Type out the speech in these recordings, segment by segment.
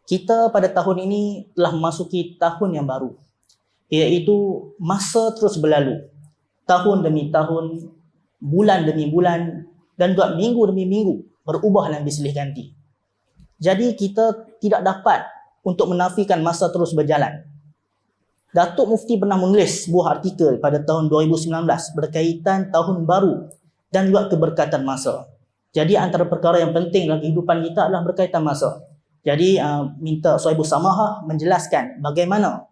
Kita pada tahun ini telah memasuki tahun yang baru, iaitu masa terus berlalu. Tahun demi tahun, bulan demi bulan, dan juga minggu demi minggu berubah dan bersilih ganti. Jadi kita tidak dapat untuk menafikan masa terus berjalan. Datuk Mufti pernah menulis sebuah artikel pada tahun 2019 berkaitan tahun baru dan juga keberkatan masa. Jadi antara perkara yang penting dalam kehidupan kita adalah berkaitan masa. Jadi minta Sahibu Samahah menjelaskan bagaimana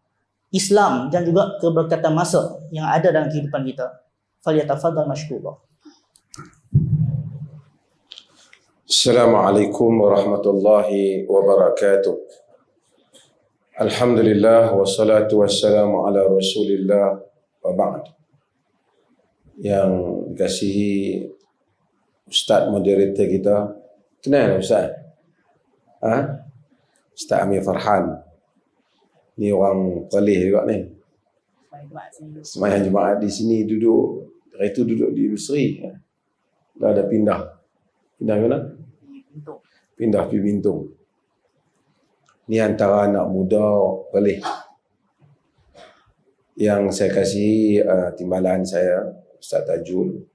Islam dan juga keberkatan masa yang ada dalam kehidupan kita. Falyatafaddal mashkura. Assalamualaikum warahmatullahi wabarakatuh. Alhamdulillah wassalatu wassalamu ala Rasulillah wa ba'd. Yang dikasihi Ustaz moderator kita, kenal Ustaz? Ustaz Amir Farhan. Ni orang Perlis juga ni. Sembahyang Jumaat di sini duduk, dari itu duduk di Mesri. Dah ada pindah. Pindah ke mana? Pindah pergi Bintung. Ni antara anak muda Perlis yang saya kasih timbalan saya, Ustaz Tajul,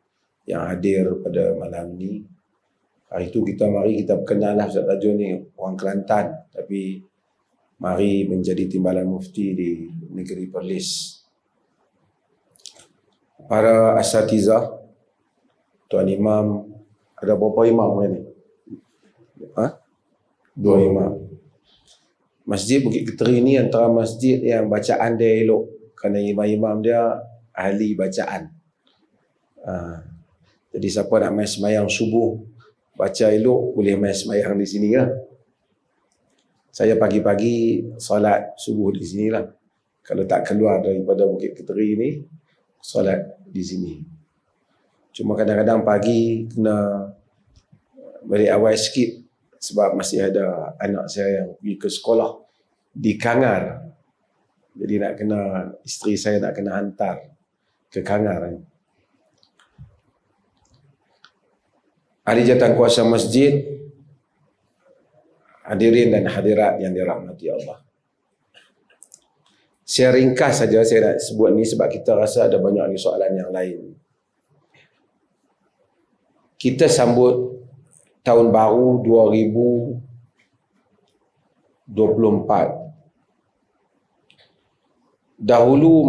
yang hadir pada malam ni. Hari tu mari kita berkenal lah Ustaz Tajul ni, orang Kelantan, tapi mari menjadi timbalan mufti di negeri Perlis. Para asatizah, Tuan Imam, ada berapa imam ni? 2 imam. Masjid Bukit Keteri ni antara masjid yang bacaan dia elok, kerana imam-imam dia ahli bacaan. Jadi siapa nak main semayang subuh baca elok, boleh main semayang di sini lah. Saya pagi-pagi solat subuh di sinilah. Kalau tak keluar daripada Bukit Keteri ni, solat di sini. Cuma kadang-kadang pagi kena balik awal sikit sebab masih ada anak saya yang pergi ke sekolah di Kangar. Jadi isteri saya nak kena hantar ke Kangar. Ahli jawatankuasa masjid, hadirin dan hadirat yang dirahmati Allah. Saya ringkas saja saya nak sebut ni sebab kita rasa ada banyak lagi soalan yang lain. Kita sambut tahun baru 2024.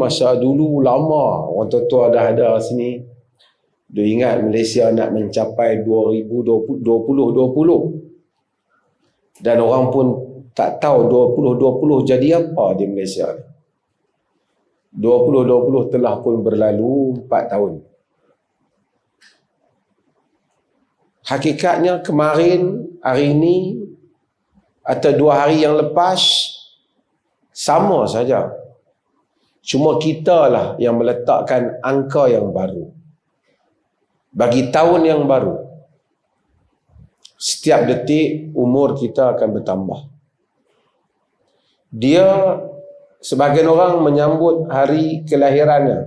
Masa dulu lama orang tua dah ada sini. Dia ingat Malaysia nak mencapai 2020. Dan orang pun tak tahu 2020 jadi apa di Malaysia. 2020 telah pun berlalu 4 tahun. Hakikatnya kemarin, hari ini atau 2 hari yang lepas sama saja. Cuma kita lah yang meletakkan angka yang baru bagi tahun yang baru. Setiap detik umur kita akan bertambah. Dia, sebagian orang menyambut hari kelahirannya,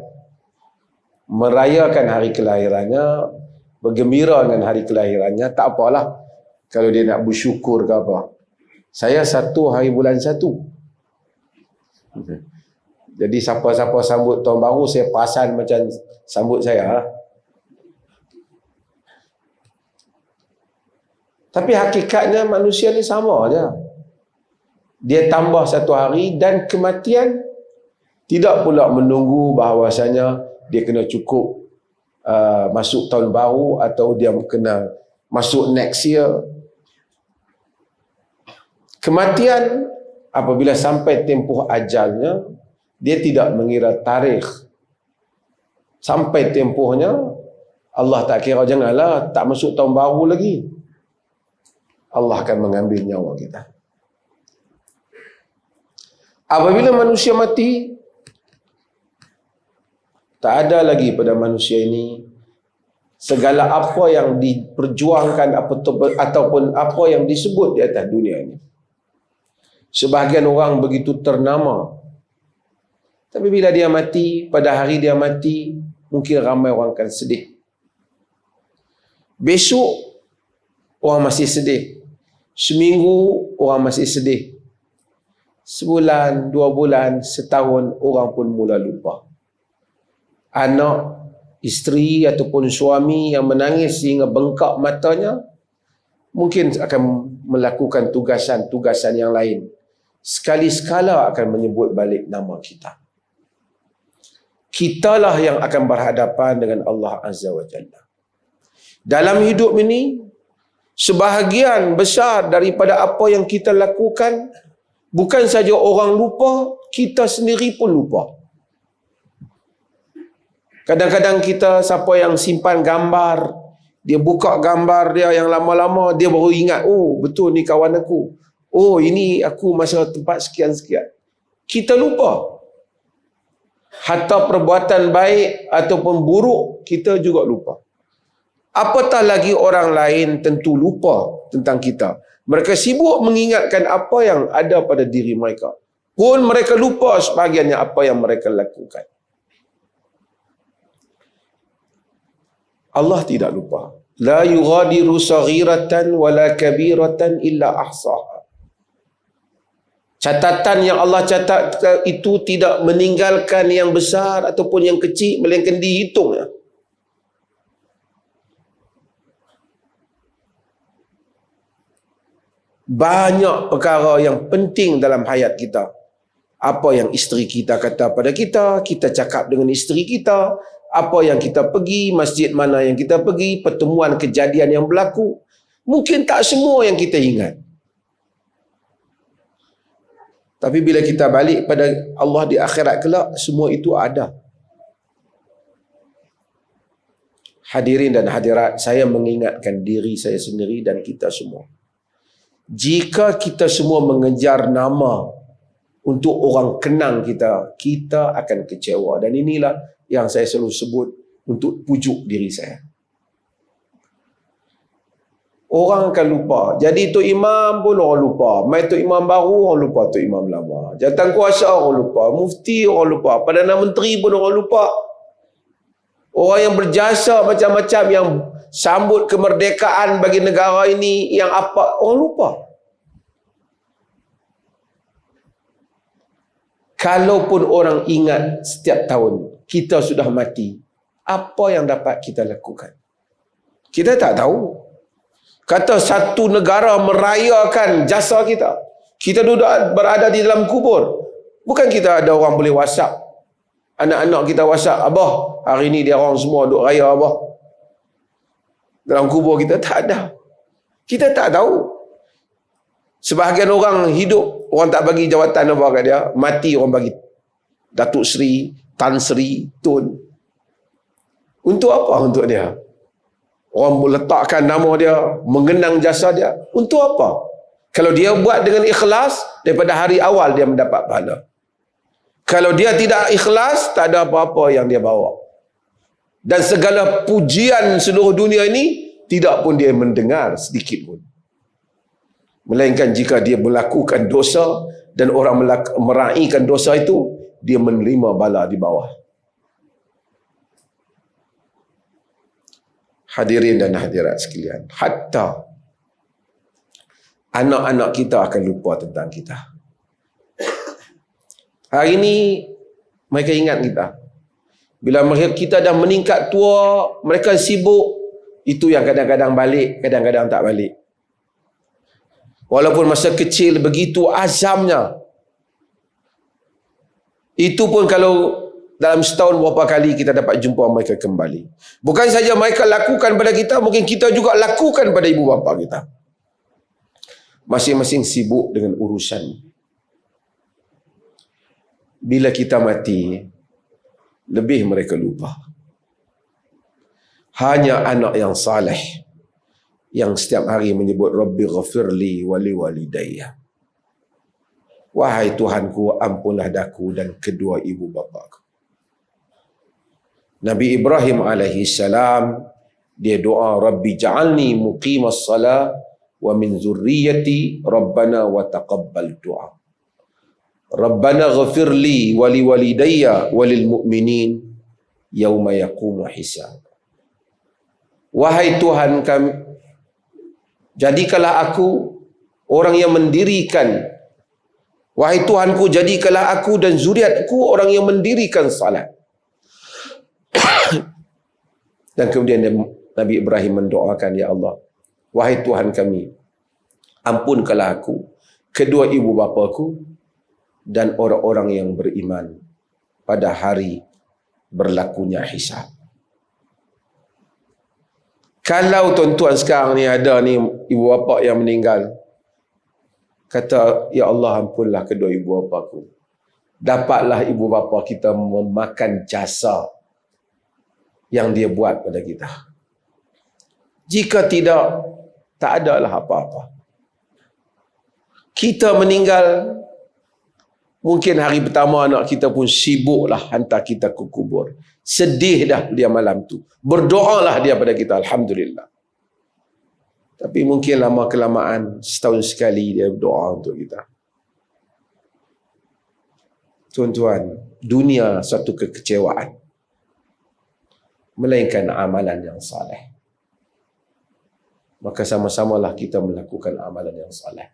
merayakan hari kelahirannya, bergembira dengan hari kelahirannya. Tak apalah kalau dia nak bersyukur ke apa. Saya 1 hari bulan 1. Jadi siapa-siapa sambut tahun baru, saya perasan macam sambut saya lah. Tapi hakikatnya manusia ni sama aja. Dia tambah 1 hari, dan kematian tidak pula menunggu bahawasanya dia kena cukup masuk tahun baru atau dia kena masuk next year. Kematian apabila sampai tempoh ajalnya, dia tidak mengira tarikh. Sampai tempohnya, Allah tak kira, janganlah tak masuk tahun baru lagi, Allah akan mengambil nyawa kita. Apabila manusia mati, tak ada lagi pada manusia ini segala apa yang diperjuangkan ataupun apa yang disebut di atas dunia ini. Sebahagian orang begitu ternama, tapi bila dia mati, pada hari dia mati, mungkin ramai orang akan sedih. Besok orang masih sedih, seminggu orang masih sedih, sebulan, 2 bulan, setahun, orang pun mula lupa. Anak, isteri ataupun suami yang menangis sehingga bengkak matanya, mungkin akan melakukan tugasan-tugasan yang lain. Sekali-sekala akan menyebut balik nama kita. Kitalah yang akan berhadapan dengan Allah Azza wa Jalla. Dalam hidup ini, sebahagian besar daripada apa yang kita lakukan, bukan saja orang lupa, kita sendiri pun lupa. Kadang-kadang kita, siapa yang simpan gambar, dia buka gambar dia yang lama-lama, dia baru ingat, oh betul ni kawan aku. Oh ini aku masa tempat sekian-sekian. Kita lupa. Hatta perbuatan baik ataupun buruk, kita juga lupa. Apatah lagi orang lain tentu lupa tentang kita. Mereka sibuk mengingatkan apa yang ada pada diri mereka. Pun mereka lupa sebahagiannya apa yang mereka lakukan. Allah tidak lupa. La yughadiru saghiratan wala kabiratan illa ahsaha. Catatan yang Allah catat itu tidak meninggalkan yang besar ataupun yang kecil, melainkan dihitung. Banyak perkara yang penting dalam hayat kita. Apa yang isteri kita kata pada kita, kita cakap dengan isteri kita, apa yang kita pergi, masjid mana yang kita pergi, pertemuan kejadian yang berlaku. Mungkin tak semua yang kita ingat. Tapi bila kita balik pada Allah di akhirat kelak, semua itu ada. Hadirin dan hadirat, saya mengingatkan diri saya sendiri dan kita semua. Jika kita semua mengejar nama untuk orang kenang kita, kita akan kecewa. Dan inilah yang saya selalu sebut untuk pujuk diri saya. Orang akan lupa. Jadi Tok Imam pun orang lupa. Mai Tok Imam baru, orang lupa Tok Imam lama. Jawatan kuasa orang lupa. Mufti orang lupa. Perdana Menteri pun orang lupa. Orang yang berjasa macam-macam, yang sambut kemerdekaan bagi negara ini, yang apa, orang lupa. Kalaupun orang ingat setiap tahun kita sudah mati, apa yang dapat kita lakukan? Kita tak tahu. Kata satu negara merayakan jasa kita. Kita duduk berada di dalam kubur. Bukan kita ada orang boleh WhatsApp. Anak-anak kita WhatsApp, Abah, hari ni dia orang semua duduk raya Abah. Dalam kubur kita tak ada. Kita tak tahu. Sebahagian orang hidup, orang tak bagi jawatan apa kat dia. Mati orang bagi Datuk Seri, Tan Sri, Tun. Untuk apa untuk dia? Orang meletakkan nama dia, mengenang jasa dia. Untuk apa? Kalau dia buat dengan ikhlas, daripada hari awal dia mendapat pahala. Kalau dia tidak ikhlas, tak ada apa-apa yang dia bawa. Dan segala pujian seluruh dunia ini, tidak pun dia mendengar sedikit pun. Melainkan jika dia melakukan dosa, dan orang meraihkan dosa itu, dia menerima bala di bawah. Hadirin dan hadirat sekalian, hatta anak-anak kita akan lupa tentang kita. Hari ini mereka ingat kita. Bila kita dah meningkat tua, mereka sibuk. Itu yang kadang-kadang balik, kadang-kadang tak balik. Walaupun masa kecil begitu azamnya. Itu pun kalau dalam setahun berapa kali kita dapat jumpa mereka kembali. Bukan saja mereka lakukan pada kita, mungkin kita juga lakukan pada ibu bapa kita. Masing-masing sibuk dengan urusan. Bila kita mati, lebih mereka lupa. Hanya anak yang saleh yang setiap hari menyebut Rabbi ghafirli wali walidayya. Wahai Tuhanku, ampunlah daku dan kedua ibu bapaku. Nabi Ibrahim alaihi salam, dia doa, Rabbi ja'alni muqimas salah wa min zurriyyati Rabbana wa taqabbal du'a. Rabbana ghafirli wali walidayya walil mu'minin yawma yaqumu hisab. Wahai Tuhan kami, jadikanlah aku orang yang mendirikan Wahai Tuhanku, jadikanlah aku dan zuriatku orang yang mendirikan salat. Dan kemudian Nabi Ibrahim mendoakan, ya Allah, wahai Tuhan kami, ampunkanlah aku, kedua ibu bapaku, dan orang-orang yang beriman pada hari berlakunya hisab. Kalau tuan-tuan sekarang ni ada ni ibu bapa yang meninggal, kata, ya Allah, ampunlah kedua ibu bapaku, dapatlah ibu bapa kita memakan jasa yang dia buat pada kita. Jika tidak, tak adalah apa-apa. Kita meninggal, mungkin hari pertama anak kita pun sibuklah hantar kita ke kubur. Sedih dah dia malam tu. Berdoalah dia pada kita, alhamdulillah. Tapi mungkin lama-kelamaan, setahun sekali dia berdoa untuk kita. Tuan-tuan, dunia satu kekecewaan, melainkan amalan yang saleh. Maka sama-samalah kita melakukan amalan yang saleh.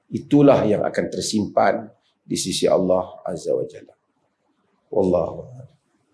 Itulah yang akan tersimpan di sisi Allah Azza wa Jalla. Wallahu a'lam.